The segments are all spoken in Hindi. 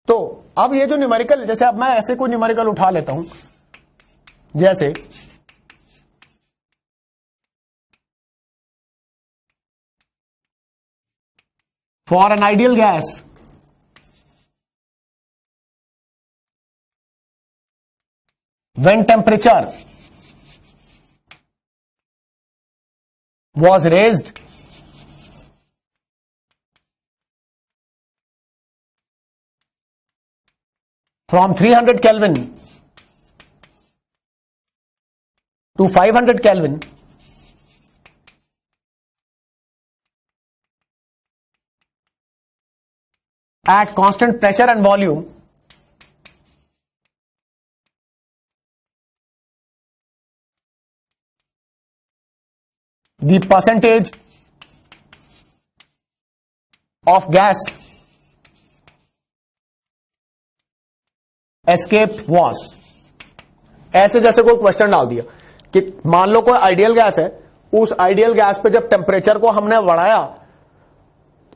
तो अब ये जो न्यूमेरिकल, जैसे अब मैं ऐसे कोई न्यूमेरिकल उठा लेता हूं, जैसे for an ideal gas when temperature was raised from 300 Kelvin to 500 Kelvin, at constant pressure and volume, the percentage of gas escaped was, ऐसे जैसे कोई क्वेश्चन डाल दिया कि मान लो कोई आइडियल गैस है, उस आइडियल गैस पे जब टेम्परेचर को हमने बढ़ाया,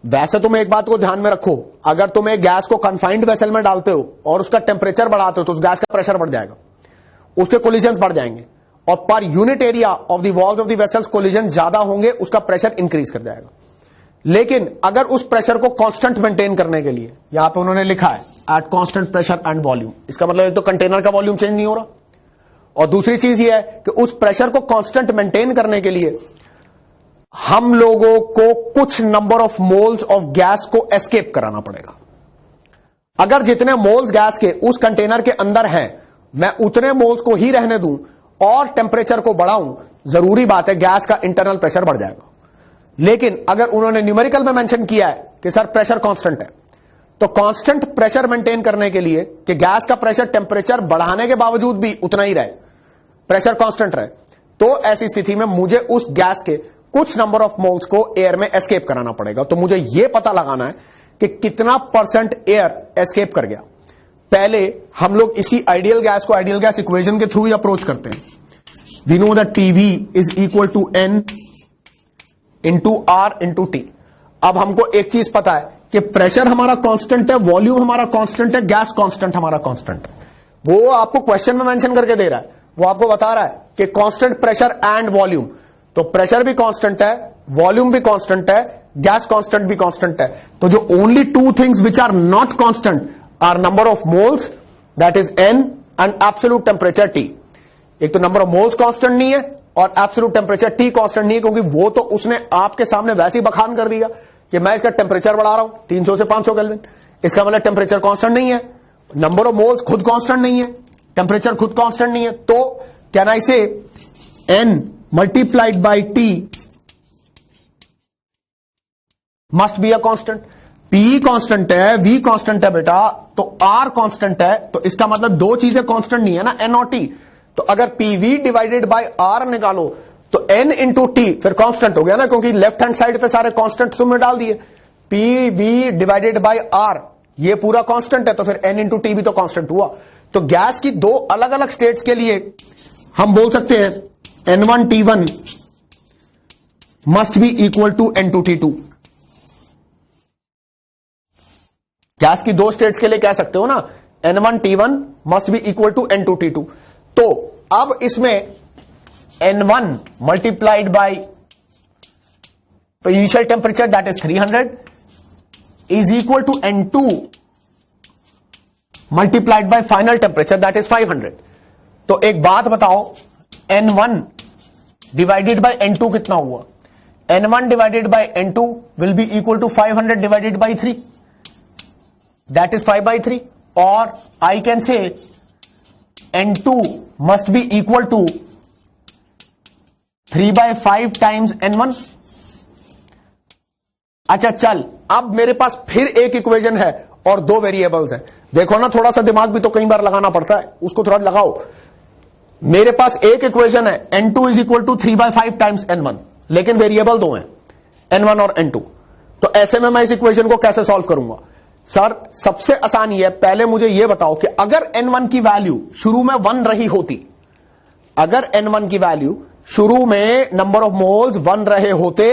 वैसे तुम एक बात को ध्यान में रखो, अगर तुम एक गैस को कन्फाइंड वेसल में डालते हो और उसका टेम्परेचर बढ़ाते हो तो उस गैस का प्रेशर बढ़ जाएगा, उसके कोलिजन्स बढ़ जाएंगे, और per unit area of the walls of the vessels collision ज्यादा होंगे, उसका प्रेशर इंक्रीज कर जाएगा। लेकिन अगर उस प्रेशर को कांस्टेंट मेंटेन करने के लिए, यहां पे उन्होंने लिखा है at constant pressure and volume, इसका मतलब एक तो कंटेनर का वॉल्यूम चेंज नहीं हो रहा, और दूसरी चीज ये है कि उस प्रेशर को कांस्टेंट मेंटेन करने के लिए हम लोगों को कुछ number of moles of gas को एस्केप कराना पड़ेगा। अगर जितने मोल्स गैस के उस कंटेनर के अंदर हैं, मैं उतने मोल्स को ही रहने दूं और टेम्परेचर को बढ़ाऊं, जरूरी बात है गैस का इंटरनल प्रेशर बढ़ जाएगा। लेकिन अगर उन्होंने न्यूमेरिकल में मेंशन किया है कि सर प्रेशर कांस्टेंट है, तो कांस्टेंट प्रेशर मेंटेन करने के लिए कि गैस का प्रेशर टेम्परेचर बढ़ाने के बावजूद भी उतना ही रहे, प्रेशर कांस्टेंट रहे, तो ऐसी स्थिति में मुझे उस गैस के कुछ नंबर ऑफ मोल्स को एयर में एस्केप कराना पड़ेगा। तो मुझे यह पता लगाना है कि कितना परसेंट एयर एस्केप कर गया। पहले हम लोग इसी आइडियल गैस को आइडियल गैस इक्वेशन के थ्रू ही अप्रोच करते हैं। We know that PV is equal to n into R into T. अब हमको एक चीज पता है कि प्रेशर हमारा कांस्टेंट है, वॉल्यूम हमारा कांस्टेंट है, गैस कांस्टेंट हमारा कांस्टेंट है। वो आपको क्वेश्चन में मेंशन करके दे रहा है, वो आपको बता रहा है कि कांस्टेंट प्रेशर एंड वॉल्यूम, तो प्रेशर भी कांस्टेंट है, वॉल्यूम भी कांस्टेंट है, गैस कांस्टेंट भी कांस्टेंट है। तो जो only two things which are not constant are number of moles, that is n, and absolute temperature T. एक तो नंबर ऑफ मोल्स कांस्टेंट नहीं है और एब्सोल्यूट टेम्परेचर टी कांस्टेंट नहीं है, क्योंकि वो तो उसने आपके सामने वैसे ही बखान कर दिया कि मैं इसका टेम्परेचर बढ़ा रहा हूं 300 से 500 केल्विन, इसका मतलब टेम्परेचर कांस्टेंट नहीं है, नंबर ऑफ मोल्स खुद कांस्टेंट नहीं है, टेम्परेचर खुद कांस्टेंट नहीं है। तो can I say n multiplied by T must be a constant. P constant है, वी कांस्टेंट है बेटा, तो आर कांस्टेंट है, तो इसका मतलब दो चीजें कांस्टेंट नहीं है ना, एन और टी। तो अगर पीवी डिवाइडेड बाय आर निकालो तो एन इंटू टी फिर कांस्टेंट हो गया ना, क्योंकि लेफ्ट हैंड साइड पे सारे कांस्टेंट में डाल दिए। P V divided by R ये पूरा कांस्टेंट है, तो फिर एन इंटू टी भी तो कांस्टेंट हुआ। तो गैस की दो अलग अलग स्टेट्स के लिए हम बोल सकते हैं N1 T1 must be equal to N2 T2। Gas की दो स्टेट्स के लिए कह सकते हो ना, N1 T1 must be equal to N2 T2। तो अब इसमें N1 multiplied by initial temperature that is 300 is equal to N2 multiplied by final temperature that is 500। तो एक बात बताओ, N1 डिवाइडेड बाई N2 कितना हुआ? N1 divided by N2 will be equal to 500 divided by 3, that is 5/3। और I can say N2 must be equal to 3/5 times N1। अच्छा चल, अब मेरे पास फिर एक इक्वेशन है और दो वेरिएबल्स हैं। देखो ना, थोड़ा सा दिमाग भी तो कई बार लगाना पड़ता है, उसको थोड़ा लगाओ। मेरे पास एक इक्वेशन है N2 is equal to 3/5 times N1, लेकिन वेरिएबल दो हैं, N1 और N2। तो ऐसे में मैं इस इक्वेशन को कैसे सॉल्व करूंगा? सर सबसे आसान ये है, पहले मुझे यह बताओ कि अगर N1 की वैल्यू शुरू में 1 रही होती, अगर N1 की वैल्यू शुरू में नंबर ऑफ मोल्स 1 रहे होते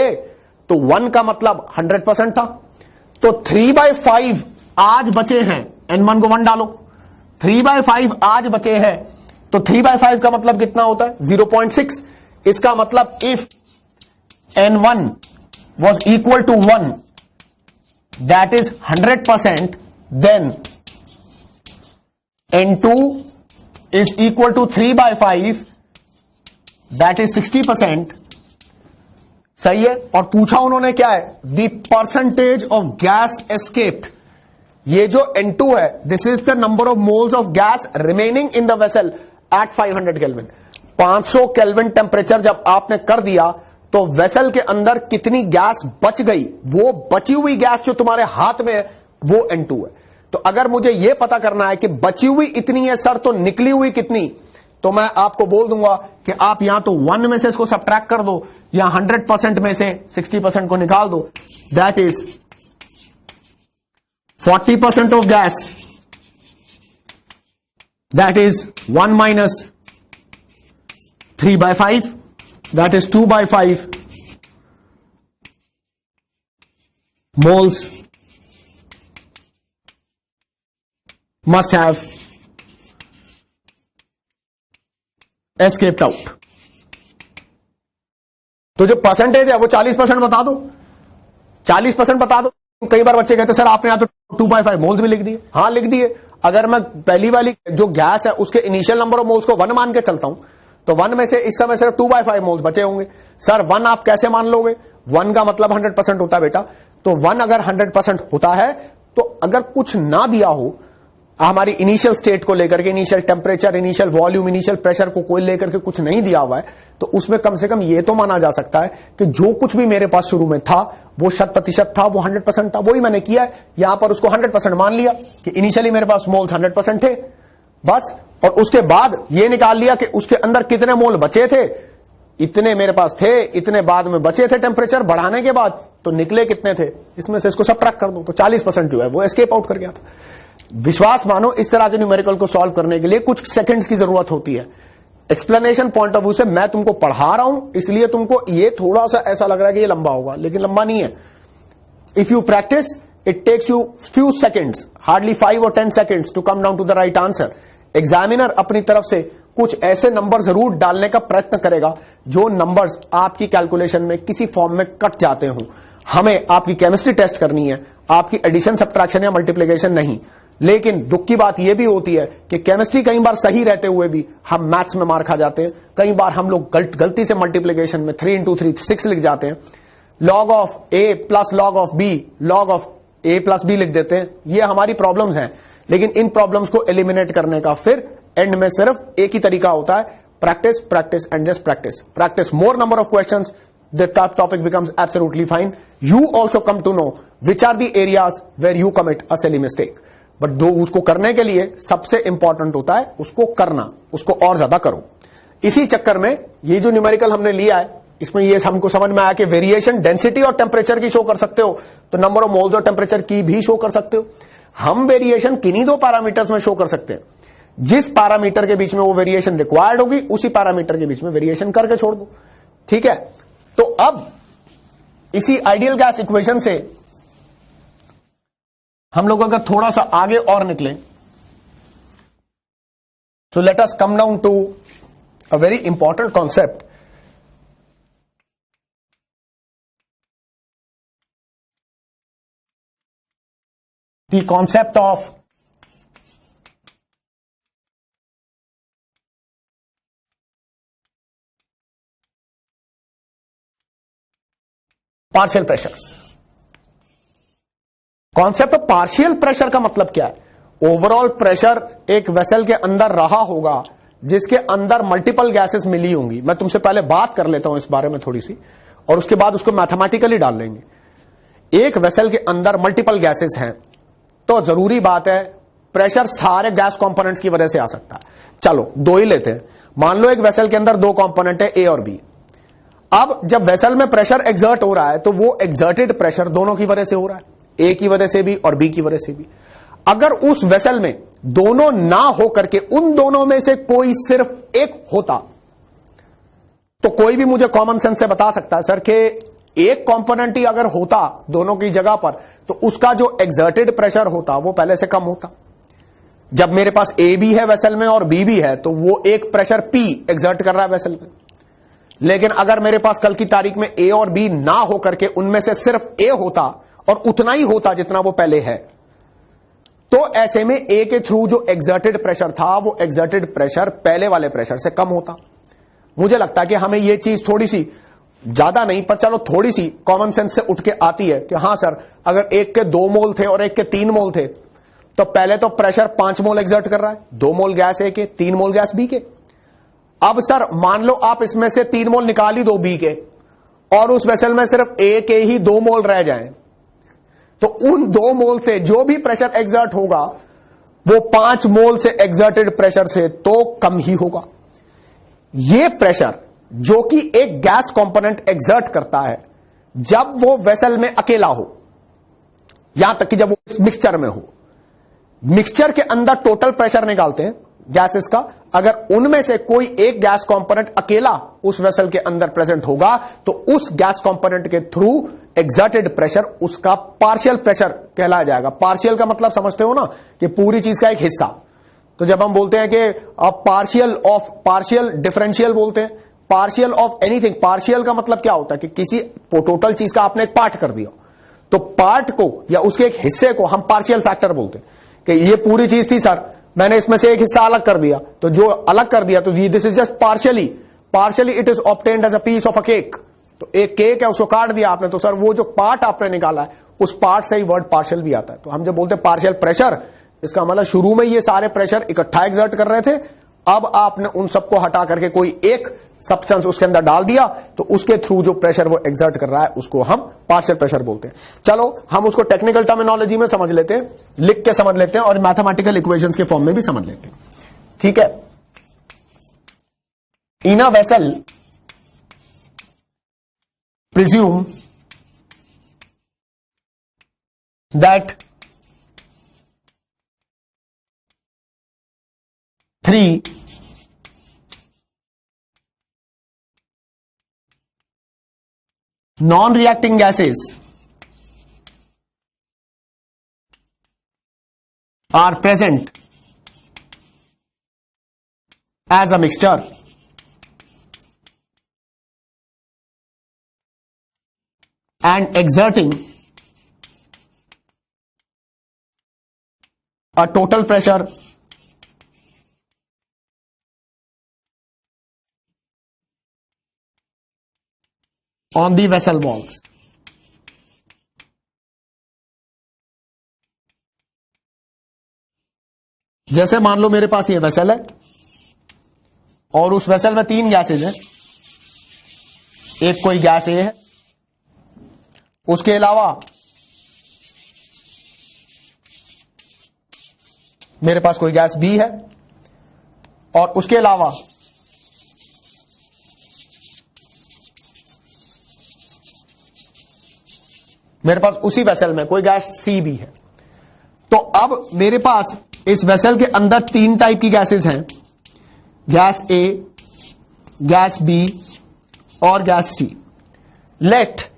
तो 1 का मतलब 100% था। तो 3/5 आज बचे हैं N1 को 1 डालो, 3/5 आज बचे हैं, तो 3/5 का मतलब कितना होता है 0.6। इसका मतलब if N1 was equal to 1, that is 100%, then N2 is equal to 3/5, that is 60%। सही है। और पूछा उन्होंने क्या है, the percentage of gas escaped. ये जो N2 है, this is the number of moles of gas remaining in the vessel eight 500 kelvin. 500 kelvin temperature जब आपने कर दिया तो वेसल के अंदर कितनी गैस बच गई, वो बची हुई गैस जो तुम्हारे हाथ में है वो N2 है। तो अगर मुझे यह पता करना है कि बची हुई इतनी है सर, तो निकली हुई कितनी, तो मैं आपको बोल दूंगा कि आप यहां तो 1 में से इसको सब्ट्रैक्ट कर दो या 100% में से 60% को निकाल दो। That is 40% of gas, that is 1 minus 3/5, that is 2/5 moles must have escaped out। तो जो परसेंटेज है वो 40% बता दो, 40% बता दो। कई बार बच्चे कहते सर आपने यहां तो 2/5 मोल्स भी लिख दिए। हाँ लिख दिए। अगर मैं पहली वाली जो गैस है उसके इनिशियल नंबर ऑफ मोल्स को 1 मान के चलता हूं, तो 1 में से इस समय सिर्फ 2/5 मोल्स बचे होंगे। सर 1 आप कैसे मान लोगे, 1 का मतलब 100% होता है बेटा। तो 1 अगर 100% होता है, तो अगर कुछ ना दिया हो हमारी इनिशियल स्टेट को लेकर के, initial temperature, initial volume, initial pressure को कोई लेकर के कुछ नहीं दिया हुआ है, तो उसमें कम से कम ये तो माना जा सकता है कि जो कुछ भी मेरे पास शुरू में था वो 100% था, वो 100% था। वही मैंने किया है, यहां पर उसको 100% मान लिया कि इनिशियली मेरे पास मोल्स 100% थे बस। और उसके बाद ये निकाल लिया कि उसके अंदर कितने मोल बचे थे, इतने मेरे पास थे, इतने बाद में बचे थे टेम्परेचर बढ़ाने के बाद, तो निकले कितने थे, इसमें से इसको सब्ट्रैक्ट कर दो, तो 40% जो है वो एस्केप आउट कर गया था। विश्वास मानो इस तरह के न्यूमेरिकल को सॉल्व करने के लिए कुछ सेकंड्स की जरूरत होती है। एक्सप्लेनेशन पॉइंट ऑफ व्यू से मैं तुमको पढ़ा रहा हूं, इसलिए तुमको ये थोड़ा सा ऐसा लग रहा है कि ये लंबा होगा, लेकिन लंबा नहीं है। If you practice it takes you few seconds, hardly 5 or 10 seconds to come down to the right answer. Examiner अपनी तरफ से कुछ ऐसे नंबर जरूर डालने का प्रयत्न करेगा जो नंबर्स आपकी कैलकुलेशन में किसी फॉर्म में कट जाते हों। हमें आपकी केमिस्ट्री टेस्ट करनी है, आपकी एडिशन, सब्ट्रैक्शन या मल्टीप्लिकेशन नहीं। लेकिन दुख की बात यह भी होती है कि केमिस्ट्री कई बार सही रहते हुए भी हम मैथ्स में मार खा जाते हैं। कई बार हम लोग गलती से मल्टीप्लिकेशन में 3 into 3 6 लिख जाते हैं, log of a plus log of b, log of a plus b लिख देते हैं। ये हमारी प्रॉब्लम्स हैं, लेकिन इन प्रॉब्लम्स को एलिमिनेट करने का फिर एंड में सिर्फ एक ही तरीका होता है, practice, practice and just practice. Practice more number of questions, the topic becomes absolutely fine. You also come to know which are the areas where you commit a silly mistake. But दो उसको करने के लिए सबसे इंपॉर्टेंट होता है उसको करना, उसको और ज्यादा करो। इसी चक्कर में ये जो न्यूमेरिकल हमने लिया है, इसमें ये हमको समझ में आया कि वेरिएशन डेंसिटी और टेम्परेचर की शो कर सकते हो, तो नंबर ऑफ मोल्स और टेम्परेचर की भी शो कर सकते हो। हम वेरिएशन किन्हीं 2 पैरामीटर्स में शो कर सकते हैं। जिस पैरामीटर के बीच में वो वेरिएशन रिक्वायर्ड होगी, उसी पैरामीटर के बीच में वेरिएशन करके छोड़ दो। ठीक है, तो अब इसी आइडियल गैस इक्वेशन से हम लोग अगर थोड़ा सा आगे और निकलें, so let us come down to a very important concept. The concept of partial pressures. Concept of partial pressure का मतलब क्या है? ओवरऑल प्रेशर एक वेसल के अंदर रहा होगा जिसके अंदर मल्टीपल गैसेस मिली होंगी। मैं तुमसे पहले बात कर लेता हूं इस बारे में थोड़ी सी, और उसके बाद उसको मैथमेटिकली डाल लेंगे। एक वेसल के अंदर मल्टीपल गैसेस हैं, तो जरूरी बात है प्रेशर सारे गैस कंपोनेंट्स की वजह से आ सकता है। चलो 2 ही लेते हैं। मान लो एक वेसल के अंदर 2 कंपोनेंट है, ए और बी। अब जब वेसल में प्रेशर एक्सर्ट हो रहा है, तो वो एक्सर्टेड प्रेशर दोनों की वजह से हो रहा है, ए की वजह से भी और बी की वजह से भी। अगर उस वेसल में दोनों ना हो करके उन दोनों में से कोई सिर्फ एक होता, तो कोई भी मुझे कॉमन सेंस से बता सकता है सर कि एक कंपोनेंट ही अगर होता दोनों की जगह पर, तो उसका जो एक्सर्टेड प्रेशर होता वो पहले से कम होता। जब मेरे पास ए भी है वेसल में और बी भी है तो वो एक प्रेशर पी एक्सर्ट कर रहा है वेसल में। लेकिन अगर मेरे पास कल की तारीख में ए और बी ना हो करके उनमें से सिर्फ ए होता और उतना ही होता जितना वो पहले है, तो ऐसे में ए के थ्रू जो एक्सर्टेड प्रेशर था वो एक्सर्टेड प्रेशर पहले वाले प्रेशर से कम होता। मुझे लगता है कि हमें ये चीज थोड़ी सी, ज्यादा नहीं पर चलो थोड़ी सी कॉमन सेंस से उठ के आती है कि हां सर, अगर एक के 2 मोल थे और एक के 3 मोल थे तो पहले तो प्रेशर 5 मोल एक्सर्ट कर रहा है, 2 मोल गैस ए के, 3 मोल गैस बी के। अब सर मान लो आप इसमें से 3 मोल निकाल ही दो बी के और उस वेसल में सिर्फ ए के ही 2 मोल रह जाएं, तो उन 2 मोल से जो भी प्रेशर एक्सर्ट होगा वो 5 मोल से एक्सर्टेड प्रेशर से तो कम ही होगा। ये प्रेशर जो कि एक गैस कंपोनेंट एक्सर्ट करता है जब वो वेसल में अकेला हो, यहां तक कि जब वो मिक्सचर में हो, मिक्सचर के अंदर टोटल प्रेशर निकालते हैं गैसेस का, अगर उनमें से कोई एक गैस कंपोनेंट अकेला उस वेसल के अंदर प्रेजेंट होगा तो उस गैस कंपोनेंट के थ्रू एक्सर्टेड प्रेशर उसका पार्शियल प्रेशर कहलाया जाएगा। पार्शियल का मतलब समझते हो ना, कि पूरी चीज का एक हिस्सा। तो जब हम बोलते हैं कि पार्शियल डिफरेंशियल बोलते हैं, पार्शियल ऑफ एनीथिंग, पार्शियल का मतलब क्या होता है कि किसी टोटल चीज का आपने एक पार्ट कर दिया, तो पार्ट को या उसके एक हिस्से को हम पार्शियल फैक्टर बोलते हैं कि ये पूरी चीज थी सर, मैंने इसमें से एक हिस्सा अलग कर दिया, तो जो अलग कर दिया तो this is just partially it is obtained as a piece of a cake. तो एक केक है, उसको काट दिया आपने, तो सर वो जो पार्ट आपने निकाला है उस पार्ट से ही वर्ड पार्शियल भी आता है। तो हम जब बोलते हैं पार्शियल प्रेशर, इसका मतलब शुरू में ये सारे प्रेशर इकट्ठा एक्सर्ट कर रहे थे, अब आपने उन सबको हटा करके कोई एक सब्सटेंस उसके अंदर डाल दिया, तो उसके थ्रू जो प्रेशर वो एक्सर्ट कर रहा है उसको हम पार्शियल प्रेशर बोलते हैं। चलो हम उसको टेक्निकल टर्मिनोलॉजी में समझ लेते हैं, लिख के समझ लेते हैं और मैथमेटिकल इक्वेशंस के फॉर्म में भी समझ लेते हैं। ठीक है, in a vessel presume that 3 non-reacting gases are present as a mixture and exerting a total pressure on the vessel walls. जैसे मान लो मेरे पास ये वेसल है और उस वेसल में 3 गैसेज हैं, एक कोई गैस ए है, उसके अलावा मेरे पास कोई गैस बी है और उसके अलावा मेरे पास उसी वेसल में कोई गैस सी भी है। तो अब मेरे पास इस वेसल के अंदर 3 टाइप की गैसेस हैं, गैस ए, गैस बी और gas C. Let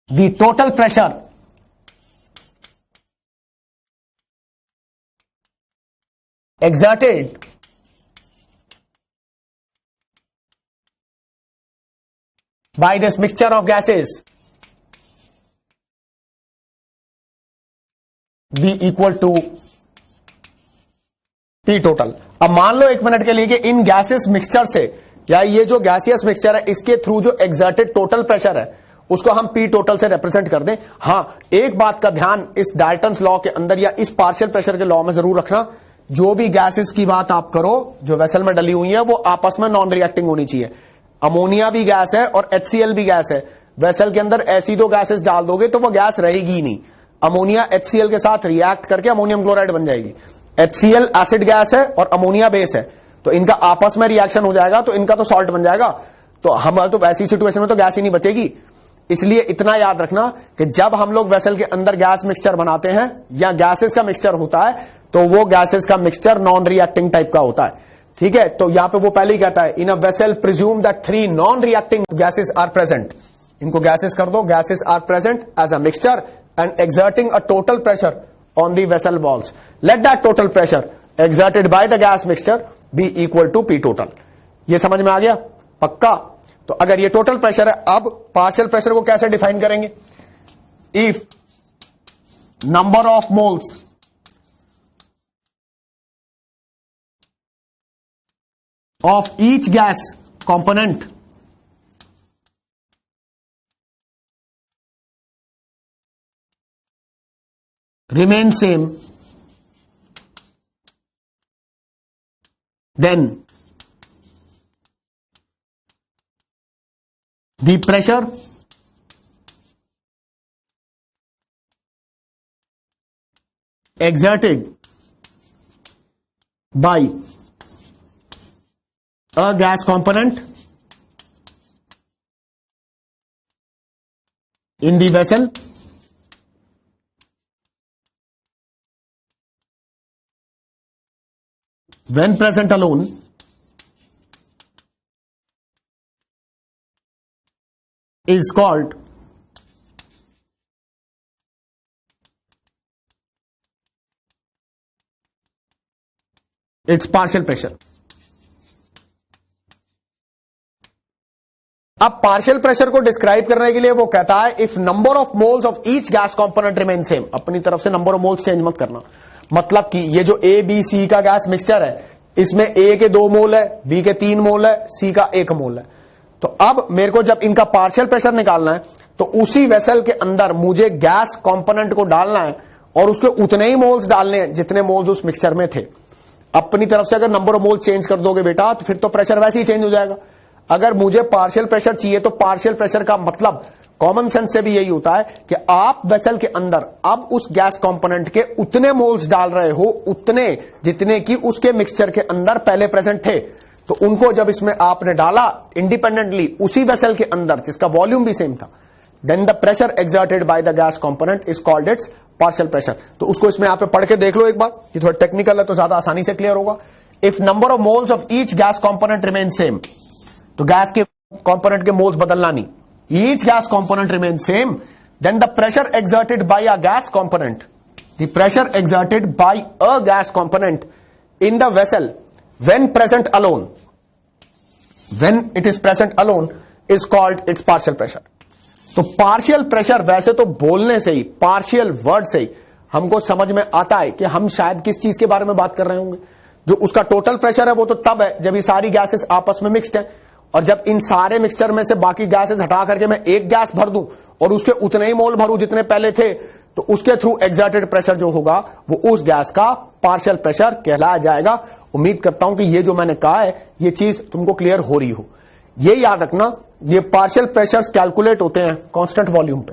the total pressure exerted by this mixture of gases be equal to P total। अब मान लो 1 मिनट के लिए कि इन गैसेस मिक्सचर से, या ये जो गैसियस मिक्सचर है इसके थ्रू जो एक्सर्टेड टोटल प्रेशर है उसको हम P टोटल से रिप्रेजेंट कर दें। हां, एक बात का ध्यान इस डाल्टन्स लॉ के अंदर या इस पार्शियल प्रेशर के लॉ में जरूर रखना, जो भी गैसेस की बात आप करो जो वेसल में डली हुई है वो आपस में नॉन रिएक्टिंग होनी चाहिए। अमोनिया भी गैस है और HCl भी गैस है, वेसल के अंदर ऐसी 2 गैसेस डाल दोगे तो वो गैस रहेगी नहीं। अमोनिया HCl के साथ रिएक्ट करके अमोनियम क्लोराइड बन जाएगी। HCl एसिड गैस है और अमोनिया बेस है, तो इनका आपस में रिएक्शन हो जाएगा तो इनका तो सॉल्ट बन जाएगा, तो हमारे तो ऐसी सिचुएशन में तो गैस ही नहीं बचेगी। इसलिए इतना याद रखना कि जब हम लोग वेसल के अंदर गैस मिक्सचर बनाते हैं या गैसेस का मिक्सचर होता है तो वो गैसेस का मिक्सचर नॉन रिएक्टिंग टाइप का होता है। ठीक है, तो यहां पे वो पहले ही कहता है in a vessel presume that 3 non reacting gases are present, इनको गैसेस कर दो, gases are present as a mixture and exerting a total pressure on the vessel walls, let that total pressure exerted by the gas mixture be equal to P total. ये समझ में आ गया पक्का? तो अगर ये टोटल प्रेशर है, अब पार्शियल प्रेशर को कैसे डिफाइन करेंगे? If number of moles of each gas component remain same, then the pressure exerted by a gas component in the vessel when present alone is called its partial pressure। अब पार्शियल प्रेशर को डिस्क्राइब करने के लिए वो कहता है if number of moles of each gas component remain same, अपनी तरफ से नंबर ऑफ मोल्स चेंज मत करना, मतलब कि ये जो ए बी सी का गैस मिक्सचर है, इसमें ए के 2 मोल है, बी के 3 मोल है, सी का 1 मोल है। तो अब मेरे को जब इनका पार्शियल प्रेशर निकालना है तो उसी वेसल के अंदर मुझे गैस कंपोनेंट को डालना है और उसके उतने ही मोल्स डालने हैं जितने मोल्स उस मिक्सचर में थे। अपनी तरफ से अगर नंबर ऑफ मोल्स चेंज कर दोगे बेटा तो फिर तो प्रेशर वैसे ही चेंज हो जाएगा। अगर मुझे पार्शियल प्रेशर चाहिए तो पार्शियल प्रेशर का मतलब कॉमन सेंस से भी यही होता है कि आप वेसल के अंदर अब उस गैस कंपोनेंट के उतने मोल्स डाल रहे हो, उतने जितने कि उसके मिक्सचर के अंदर पहले प्रेजेंट थे। तो उनको जब इसमें आपने डाला इंडिपेंडेंटली उसी वेसल के अंदर जिसका वॉल्यूम भी सेम था, then the pressure exerted by the gas component is called its partial pressure. तो उसको इसमें आप पढ़ के देख लो एक बार, ये थोड़ा टेक्निकल है तो ज्यादा आसानी से क्लियर होगा। If number of moles of each gas component remain same, तो गैस के कंपोनेंट के मोल्स बदलना नहीं, each gas component remain same, then the pressure exerted by a gas component, the pressure exerted by a gas component in the vessel when present alone, when it is present alone is called its partial pressure. तो पार्शियल प्रेशर वैसे तो बोलने से ही, पार्शियल वर्ड से ही हमको समझ में आता है कि हम शायद किस चीज के बारे में बात कर रहे होंगे। जो उसका टोटल प्रेशर है वो तो तब है जब ये सारी गैसेस आपस में मिक्स्ड है, और जब इन सारे मिक्सचर में से बाकी गैसेस हटा करके मैं एक गैस भर दूं और उसके उतने ही मोल भरूं जितने पहले थे, तो उसके थ्रू एक्सर्टेड प्रेशर जो होगा वो उस गैस का पार्शियल प्रेशर कहलाया जाएगा। उम्मीद करता हूं कि ये जो मैंने कहा है ये चीज तुमको क्लियर हो रही हो। ये याद रखना, ये पार्शियल प्रेशर्स कैलकुलेट होते हैं कांस्टेंट वॉल्यूम पे,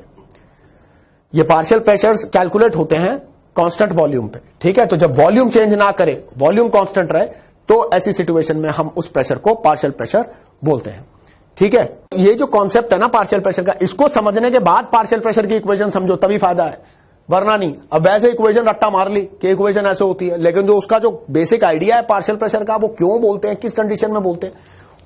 ये पार्शियल प्रेशर्स कैलकुलेट होते हैं कांस्टेंट वॉल्यूम पे, ठीक है। तो जब वॉल्यूम चेंज ना करे, वॉल्यूम कांस्टेंट रहे, तो ऐसी सिचुएशन में हम उस प्रेशर को पार्शियल प्रेशर बोलते हैं, ठीक है। ये जो कॉन्सेप्ट है ना पार्शियल प्रेशर का, इसको समझने के बाद पार्शियल प्रेशर की इक्वेशन समझो तभी फायदा है, वरना नहीं। अब वैसे इक्वेशन रट्टा मार ली कि इक्वेशन ऐसे होती है, लेकिन जो उसका जो बेसिक आइडिया है पार्शियल प्रेशर का, वो क्यों बोलते हैं, किस कंडीशन में बोलते हैं,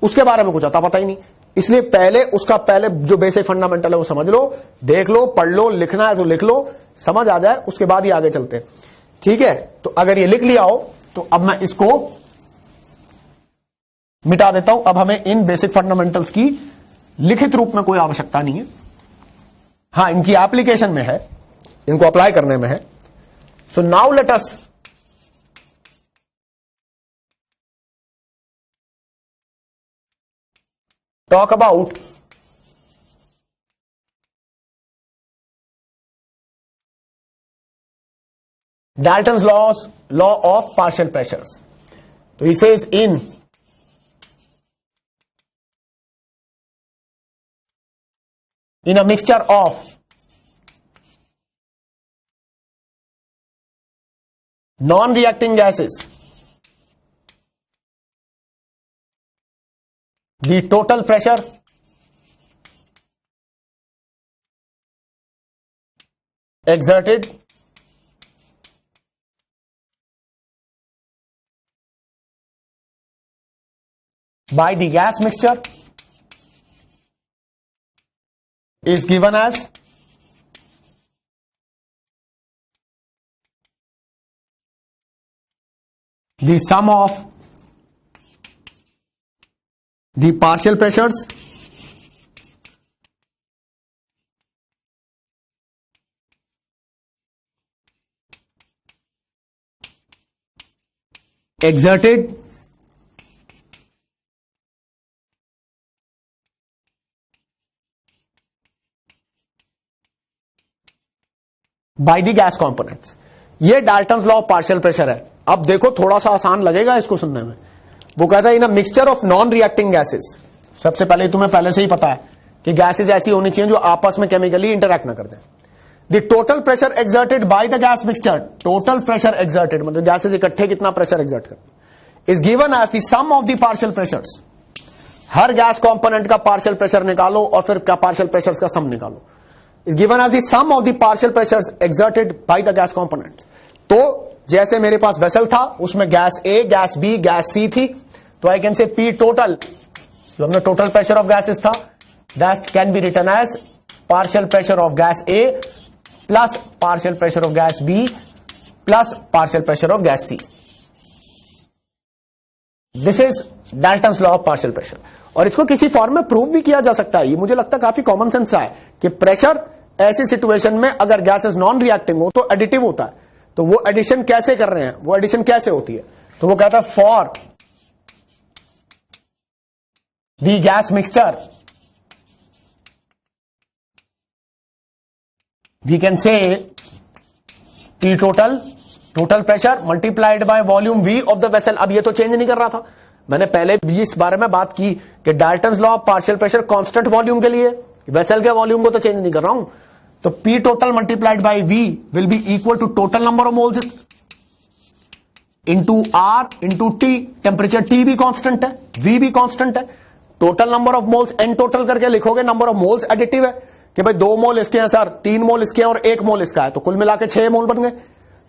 उसके बारे में कुछ आता पता ही नहीं। इसलिए पहले उसका पहले जो बेसिक फंडामेंटल है वो समझ लो, देख लो, पढ़ लो, लिखना है तो लिख लो, समझ आ जाए उसके बाद ही आगे चलते हैं, ठीक है। तो अगर ये लिख लिया हो तो अब मैं इसको मिटा देता हूं। अब हमें इन बेसिक फंडामेंटल्स की लिखित रूप में कोई आवश्यकता नहीं है, हां इनकी एप्लीकेशन में है, इनको अप्लाई करने में है। So now let us talk about Dalton's law of partial pressures. So he says in a mixture of non-reacting gases, the total pressure exerted by the gas mixture is given as the sum of the partial pressures exerted by the gas components। ये Dalton's law of partial pressure है। अब देखो थोड़ा सा आसान लगेगा इसको सुनने में। वो कहता है in a mixture of non reacting gases, सबसे पहले तुम्हें पहले से ही पता है कि गैसेस ऐसी होनी चाहिए जो आपस में केमिकली इंटरैक्ट ना कर दें। The total pressure exerted by the gas mixture, total pressure exerted मतलब गैसेस इकट्ठे कितना प्रेशर एक्सर्ट करते, is given as the sum of the partial pressures. हर गैस कंपोनेंट का पार्शियल प्रेशर निकालो और फिर क्या पार्शियल प्रेशर्स का सम निकालो। Is given as the sum of the partial pressures exerted by the gas components. तो जैसे मेरे पास वेसल था उसमें gas A, gas B, gas C थी, तो I can say P total, जो हमने टोटल प्रेशर ऑफ गैसेस था, that can be written as partial pressure of gas A plus partial pressure of gas B plus partial pressure of gas C. This is Dalton's law of partial pressure. और इसको किसी फॉर्म में प्रूव भी किया जा सकता है। ये मुझे लगता है काफी कॉमन सेंस है कि प्रेशर ऐसी सिचुएशन में अगर गैसेस नॉन रिएक्टिंग हो तो एडिटिव होता है। तो वो एडिशन कैसे कर रहे हैं, वो एडिशन कैसे होती है, तो वो कहता है for the gas mixture we can say T total, total pressure multiplied by volume V of the vessel. अब ये तो चेंज नहीं कर रहा था, मैंने पहले भी इस बारे में बात की कि Dalton's law of partial pressure constant volume के लिए, वेसल के वॉल्यूम को तो चेंज नहीं कर रहा हूं। तो P total multiplied by V will be equal to total number of moles into R into T। Temperature T भी कांस्टेंट है, V भी कांस्टेंट है। Total number of moles N total करके लिखोगे, नंबर ऑफ मोल्स एडिटिव है कि भाई 2 मोल इसके हैं सर, 3 मोल इसके हैं और 1 मोल इसका है, तो कुल मिला के 6 मोल बन गए।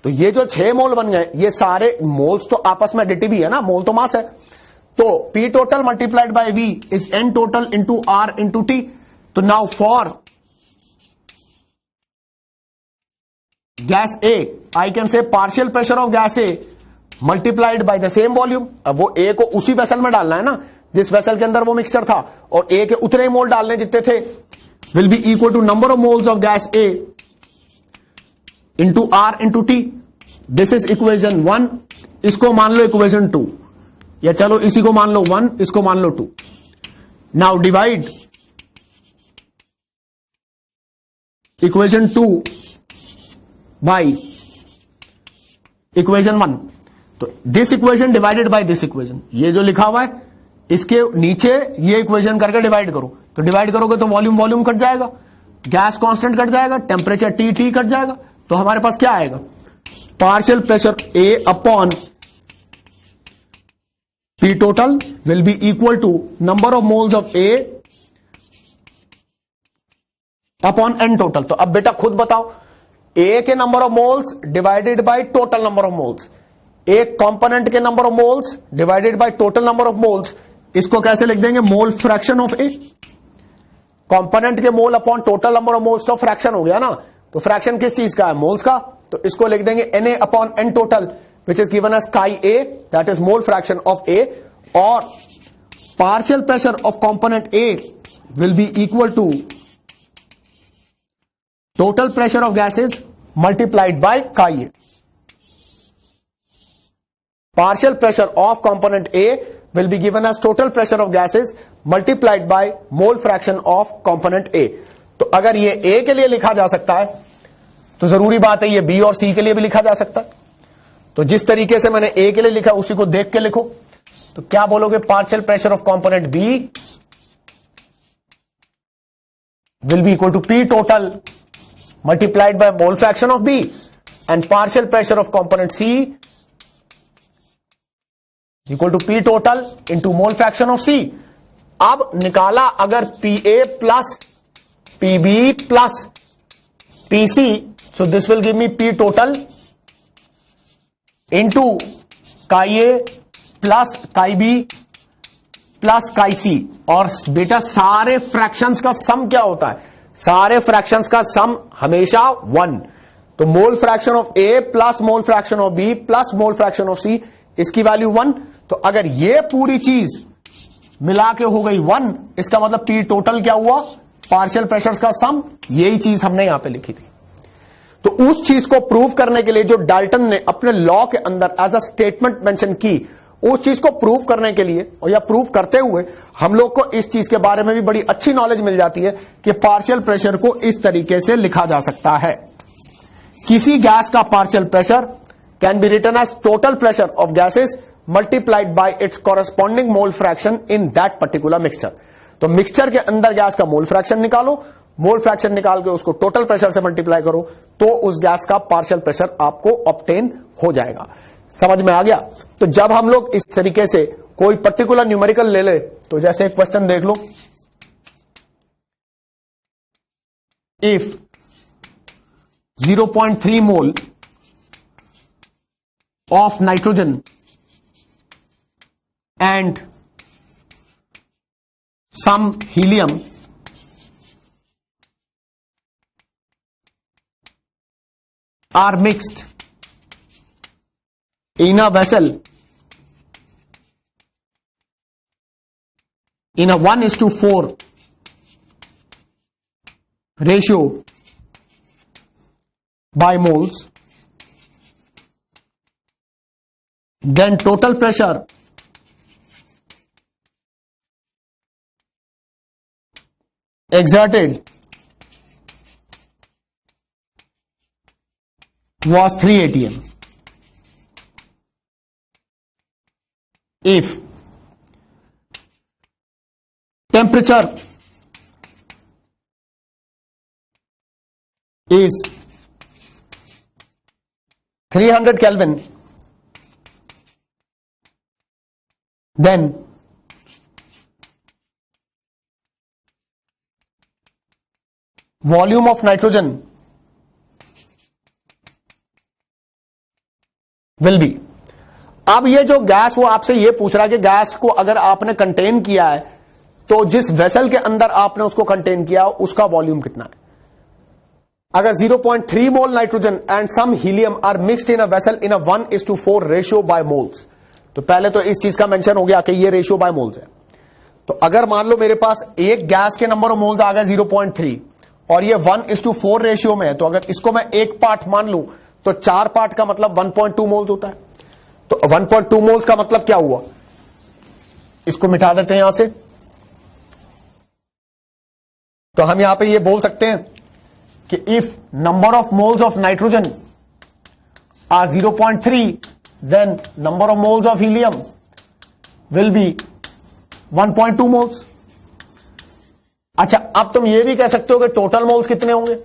तो ये जो 6 मोल बन गए ये सारे मोल्स तो आपस में एडिटिव ही है ना, मोल तो मास है। तो P total multiplied by V is N total into R into T। तो now for gas A I can से partial pressure of gas A multiplied by the same volume. अब वो ए को उसी वेसल में डालना है ना जिस वेसल के अंदर वो मिक्सचर था, और ए के उतने मोल डालने जितने थे, will be equal to number of moles of gas A into R into T. This is equation 1, इसको मान लो इक्वेशन 2, या चलो इसी को मान लो 1, इसको मान लो 2। Now divide equation 2 by equation 1। तो this equation divided by this equation, ये जो लिखा हुआ है इसके नीचे ये इक्वेशन करके डिवाइड करो। तो डिवाइड करोगे तो वॉल्यूम वॉल्यूम कट जाएगा, गैस कांस्टेंट कट जाएगा, टेम्परेचर टी टी कट जाएगा। तो हमारे पास क्या आएगा, partial pressure A upon P total will be equal to number of moles of A upon N total. तो अब बेटा खुद बताओ, ए के number of moles divided by total number of moles, एक कंपोनेंट के number of moles divided by total number of moles, इसको कैसे लिख देंगे, mole fraction of A. Component के mole upon total number of moles तो फ्रैक्शन हो गया ना, तो फ्रैक्शन किस चीज का है, मोल्स का। तो इसको लिख देंगे Na upon N total which is given as chi A, that is mole fraction of A. और partial pressure of component A will be equal to total pressure of gases multiplied by chi A। Partial pressure of component A will be given as total pressure of gases multiplied by mole fraction of component A। तो अगर ये A के लिए लिखा जा सकता है तो जरूरी बात है ये B और C के लिए भी लिखा जा सकता है। तो जिस तरीके से मैंने A के लिए लिखा उसी को देख के लिखो। तो क्या बोलोगे, partial pressure of component B will be equal to P total multiplied by mole fraction of B, and partial pressure of component C equal to P total into mole fraction of C। अब निकाला अगर PA plus PB plus PC, so this will give me P total into chi A plus chi B plus chi C. और बेटा सारे फ्रैक्शंस का सम क्या होता है? सारे फ्रैक्शंस का सम हमेशा 1। तो mole fraction of A plus mole fraction of B plus mole fraction of C, इसकी वैल्यू 1। तो अगर ये पूरी चीज मिला के हो गई 1, इसका मतलब पी टोटल क्या हुआ? पार्शियल प्रेशर्स का सम। यही चीज हमने यहां पे लिखी थी। तो उस चीज को प्रूव करने के लिए जो डाल्टन ने अपने लॉ के अंदर एज अ स्टेटमेंट मेंशन की, उस चीज को प्रूव करने के लिए और या प्रूव करते हुए हम लोग को इस चीज के बारे में भी बड़ी अच्छी नॉलेज मिल जाती है कि पार्शियल प्रेशर को इस तरीके से लिखा जा सकता है। किसी गैस का partial pressure can be written as total pressure of gases multiplied by its corresponding mole fraction in that particular mixture. तो मिक्सचर के अंदर गैस का मोल फ्रैक्शन निकालो, मोल फ्रैक्शन निकाल के उसको टोटल प्रेशर से मल्टीप्लाई करो, तो उस गैस का पार्शियल प्रेशर आपको ऑब्टेन हो जाएगा। समझ में आ गया? तो जब हम लोग इस तरीके से कोई पर्टिकुलर न्यूमेरिकल ले ले, तो जैसे एक क्वेश्चन देख लो, if 0.3 mole of nitrogen and some helium are mixed in a vessel in a 1:4 ratio by moles, then total pressure exerted was 3 atm. If temperature is 300 Kelvin, then volume of nitrogen will be. अब ये जो गैस, वो आपसे ये पूछ रहा है कि गैस को अगर आपने कंटेन किया है तो जिस वेसल के अंदर आपने उसको कंटेन किया उसका वॉल्यूम कितना है। अगर 0.3 mole nitrogen and some helium are mixed in a vessel in a 1:4 ratio by moles, तो पहले तो इस चीज का मेंशन हो गया कि ये रेशियो बाय मोल्स है। तो अगर मान लो मेरे पास एक गैस के नंबर ऑफ मोल्स आ गए 0.3 और ये 1:4 रेशियो में है, तो अगर इसको मैं एक पार्ट मान लूं तो 4 पार्ट का मतलब 1.2 मोल्स होता है। तो 1.2 मोल्स का मतलब क्या हुआ? इसको मिटा देते हैं यहां से, तो हम यहां पे ये बोल सकते हैं कि if number of moles of nitrogen are 0.3 then number of moles of helium will be 1.2 moles. अच्छा, अब तुम ये भी कह सकते हो कि टोटल मोल्स कितने होंगे?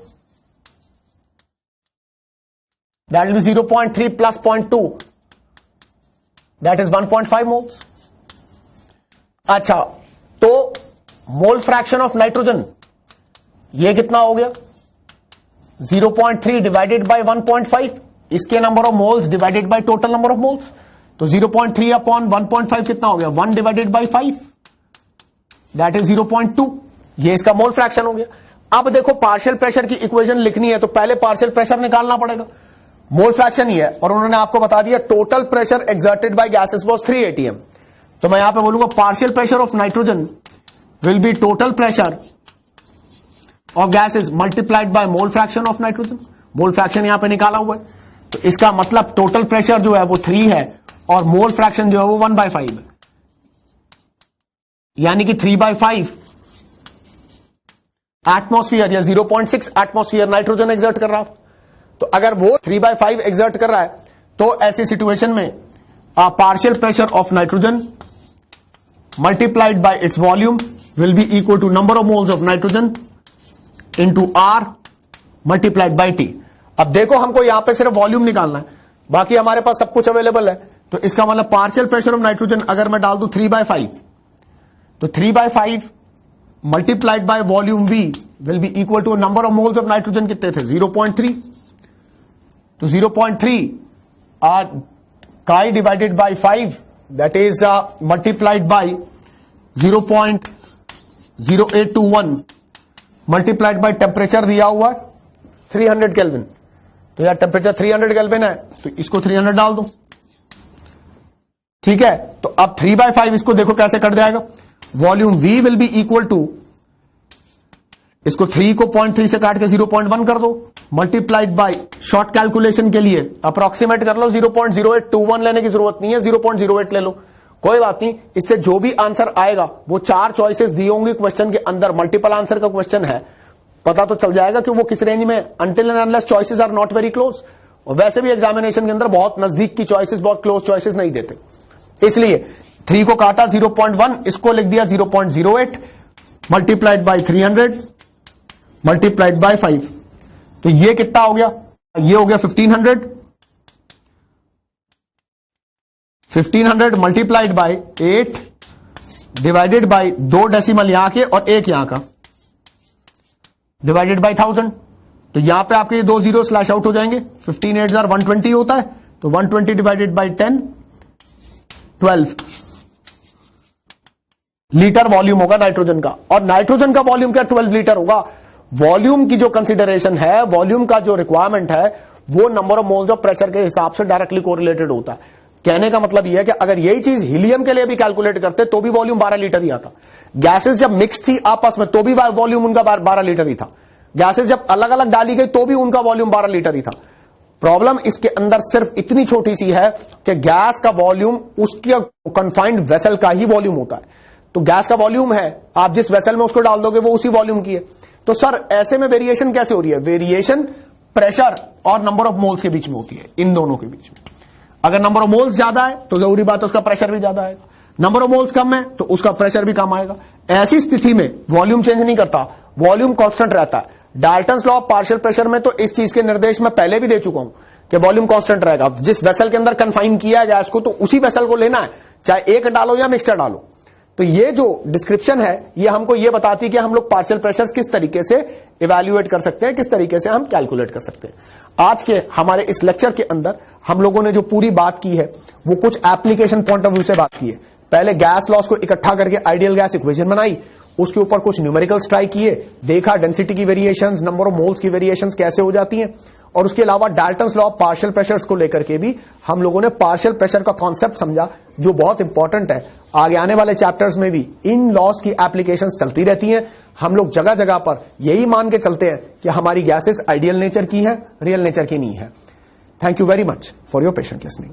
That will be 0.3 plus 0.2. That is 1.5 moles. अच्छा, तो मोल फ्रैक्शन ऑफ नाइट्रोजन ये कितना हो गया? 0.3 डिवाइडेड बाय 1.5, इसके number of moles divided by total number of moles. तो 0.3 अपॉन 1.5 कितना हो गया? 1 डिवाइडेड बाय 5, दैट इज 0.2। ये इसका मोल फ्रैक्शन हो गया। अब देखो, पार्शियल प्रेशर की इक्वेशन लिखनी है तो पहले पार्शियल प्रेशर निकालना पड़ेगा। मोल फ्रैक्शन ही है और उन्होंने आपको बता दिया total pressure exerted bye gases was 3 atm। तो मैं यहां पे बोलूंगा partial pressure of nitrogen will be total pressure of gases multiplied by mole fraction of nitrogen. Mole fraction यहां पे निकाला हुआ है, तो इसका मतलब टोटल प्रेशर जो है वो 3 है और मोल फ्रैक्शन जो है वो 1/5 है, यानी कि 3/5 एटमॉस्फेयर या 0.6 एटमॉस्फेयर नाइट्रोजन एक्सर्ट कर रहा है। तो अगर वो 3/5 एक्सर्ट कर रहा है तो ऐसी सिचुएशन में partial pressure of nitrogen multiplied by its volume will be equal to number of moles of nitrogen into R multiplied by T. अब देखो, हमको यहां पे सिर्फ वॉल्यूम निकालना है, बाकी हमारे पास सब कुछ अवेलेबल है। तो इसका मतलब पार्शियल प्रेशर ऑफ नाइट्रोजन अगर मैं डाल दूं 3/5, तो 3/5 multiplied by volume V will be equal to number of moles of nitrogen कितने थे? 0.3। तो 0.3 chi divided by 5 that is multiplied by 0.0821 multiplied by temperature दिया हुआ है 300 केल्विन। तो यार टेम्परेचर 300 केल्विन है तो इसको 300 डाल दो, ठीक है। तो अब 3/5 इसको देखो कैसे कट जाएगा। Volume V will be equal to, इसको 3 को 0.3 से काट के 0.1 कर दो, मल्टीप्लाइड बाय शॉर्ट कैलकुलेशन के लिए अप्रोक्सीमेट कर लो, 0.0821 लेने की जरूरत नहीं है, 0.08 ले लो, कोई बात नहीं। इससे जो भी आंसर आएगा वो 4 चॉइसेस दी होंगी क्वेश्चन के अंदर, मल्टीपल आंसर का क्वेश्चन है, पता तो चल जाएगा कि वो किस रेंज में, until and unless choices are not very close. और वैसे भी एग्जामिनेशन के अंदर बहुत नजदीक की चॉइसेस, बहुत क्लोज चॉइसेस नहीं देते, इसलिए 3 को काटा 0.1, इसको लिख दिया 0.08 मल्टीप्लाइड बाय 300 मल्टीप्लाइड बाय 5। तो ये कितना हो गया, ये हो गया 1500 multiplied by 8 divided by 2 decimal यहां के और 1 यहां का, डिवाइडेड बाय 1000। तो यहां पे आपके 2 जीरो स्लैश आउट हो जाएंगे, 15 8 120 होता है, तो 120 डिवाइडेड बाय 10 12 लीटर वॉल्यूम होगा नाइट्रोजन का। और नाइट्रोजन का वॉल्यूम क्या 12 लीटर होगा। वॉल्यूम की जो कंसीडरेशन है, वॉल्यूम का जो रिक्वायरमेंट है, वो number of moles of pressure के हिसाब से डायरेक्टली कोरिलेटेड होता है। कहने का मतलब यह है कि अगर यही चीज हीलियम के लिए भी कैलकुलेट करते तो भी वॉल्यूम 12 लीटर ही आता। गैसेस जब मिक्स थी आपस में तो भी वॉल्यूम उनका 12 लीटर ही था। गैसेस जब अलग अलग डाली गई तो भी उनका वॉल्यूम 12 लीटर ही था। प्रॉब्लम इसके अंदर सिर्फ इतनी छोटी सी है कि गैस का वॉल्यूम उसकी कन्फाइंड वेसल का ही वॉल्यूम होता है। तो गैस का वॉल्यूम है, आप जिस वेसल में उसको डाल दोगे वो उसी वॉल्यूम की है। तो सर ऐसे में वेरिएशन कैसे हो रही है, वेरिएशन प्रेशर और नंबर ऑफ मोल्स के बीच में होती है, इन दोनों के बीच में। अगर नंबर ऑफ मोल्स ज्यादा है तो जरूरी बात है उसका प्रेशर भी ज्यादा आएगा, नंबर ऑफ मोल्स कम है तो उसका प्रेशर भी कम आएगा। ऐसी स्थिति में वॉल्यूम चेंज नहीं करता, वॉल्यूम कांस्टेंट रहता है। Dalton's law of partial pressure में तो इस चीज के निर्देश मैं पहले भी दे चुका हूं कि वॉल्यूम कांस्टेंट रहेगा। जिस वेसल के अंदर कन्फाइन किया है गैस को तो उसी वेसल को लेना है, चाहे एक डालो या मिक्सचर डालो। तो ये जो डिस्क्रिप्शन है ये हमको ये बताती है कि हम लोग पार्शियल प्रेशर्स किस तरीके से इवैल्यूएट कर सकते हैं, किस तरीके से हम कैलकुलेट कर सकते हैं। आज के हमारे इस लेक्चर के अंदर हम लोगों ने जो पूरी बात की है वो कुछ एप्लीकेशन पॉइंट ऑफ व्यू से बात की है। पहले गैस लॉस को इकट्ठा करके आइडियल गैस इक्वेशन बनाई, उसके ऊपर कुछ न्यूमेरिकल्स ट्राई किए, देखा डेंसिटी की वेरिएशंस, नंबर ऑफ मोल्स की वेरिएशंस कैसे हो जाती हैं। और उसके अलावा Dalton's law of partial pressures को लेकर के भी हम लोगों ने पार्शियल प्रेशर का कॉन्सेप्ट समझा, जो बहुत इंपॉर्टेंट है। आगे आने वाले चैप्टर्स में भी इन लॉस की एप्लीकेशंस चलती रहती हैं। हम लोग जगह जगह पर यही मान के चलते हैं कि हमारी गैसेस आइडियल नेचर की है, रियल नेचर की नहीं है। Thank you very much for your patient listening.